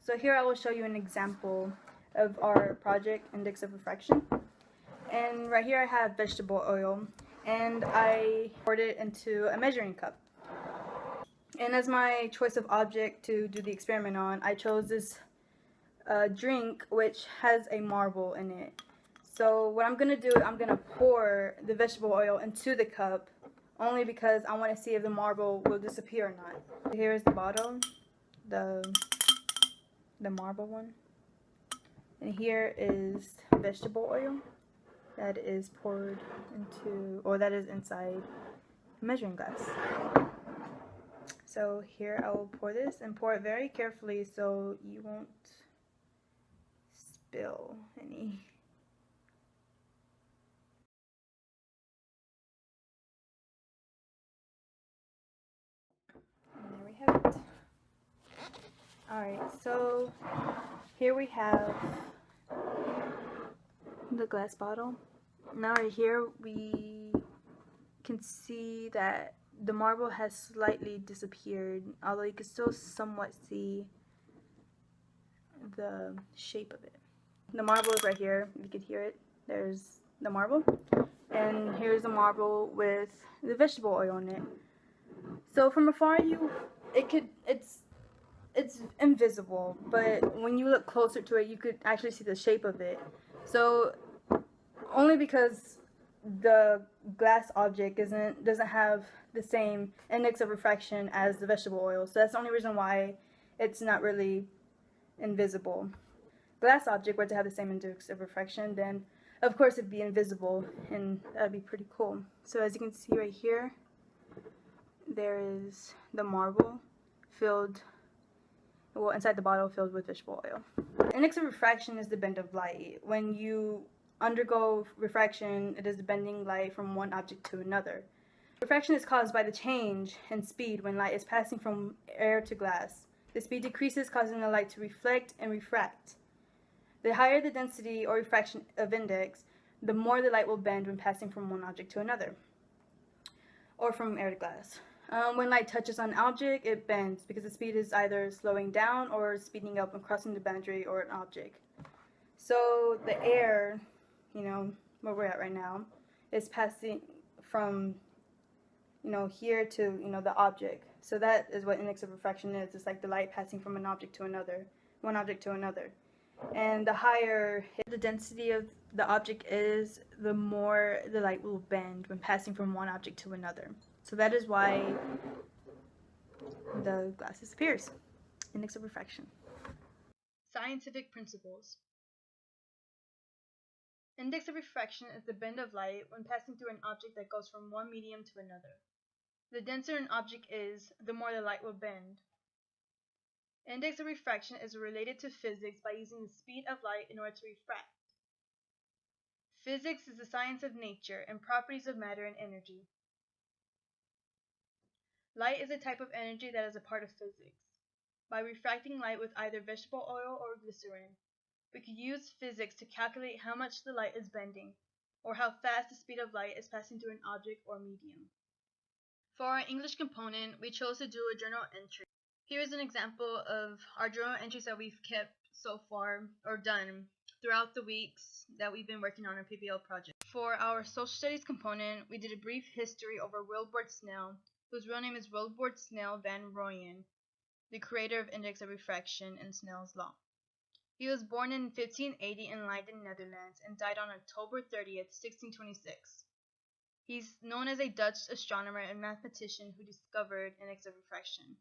So here I will show you an example of our project index of refraction. And right here I have vegetable oil, and I poured it into a measuring cup. And as my choice of object to do the experiment on, I chose this drink which has a marble in it. So what I'm going to do is I'm going to pour the vegetable oil into the cup only because I want to see if the marble will disappear or not. Here is the bottle, the marble one. And here is vegetable oil that is poured into, or that is inside a measuring glass. So here I will pour this and pour it very carefully so you won't spill any. And there we have it. Alright, so here we have the glass bottle. Now right here we can see that the marble has slightly disappeared, although you can still somewhat see the shape of it. The marble is right here, you can hear it. There's the marble, and here's the marble with the vegetable oil in it. So from afar it's invisible, but when you look closer to it you could actually see the shape of it. So only because the glass object doesn't have the same index of refraction as the vegetable oil, so that's the only reason why it's not really invisible. Glass object were to have the same index of refraction, then of course it'd be invisible, and that'd be pretty cool. So as you can see right here, there is the marble filled, well, inside the bottle filled with vegetable oil. Index of refraction is the bend of light. When you undergo refraction, it is the bending light from one object to another. Refraction is caused by the change in speed when light is passing from air to glass. The speed decreases, causing the light to reflect and refract. The higher the density or refraction of index, the more the light will bend when passing from one object to another, or from air to glass. When light touches on an object, it bends because the speed is either slowing down or speeding up when crossing the boundary or an object. So the air, where we're at right now, is passing from, here to, the object. So that is what index of refraction is. It's like the light passing from an object to another, one object to another. And the higher the density of the object is, the more the light will bend when passing from one object to another. So that is why the glass disappears. Index of refraction. Scientific principles. Index of refraction is the bend of light when passing through an object that goes from one medium to another. The denser an object is, the more the light will bend. Index of refraction is related to physics by using the speed of light in order to refract. Physics is the science of nature and properties of matter and energy. Light is a type of energy that is a part of physics. By refracting light with either vegetable oil or glycerin, we could use physics to calculate how much the light is bending, or how fast the speed of light is passing through an object or medium. For our English component, we chose to do a journal entry. Here is an example of our journal entries that we've kept so far, or done, throughout the weeks that we've been working on our PBL project. For our social studies component, we did a brief history over Wilbert Snell, whose real name is Wilbert Snell van Rooyen, the creator of index of refraction and Snell's law. He was born in 1580 in Leiden, Netherlands, and died on October 30th, 1626. He's known as a Dutch astronomer and mathematician who discovered index of refraction.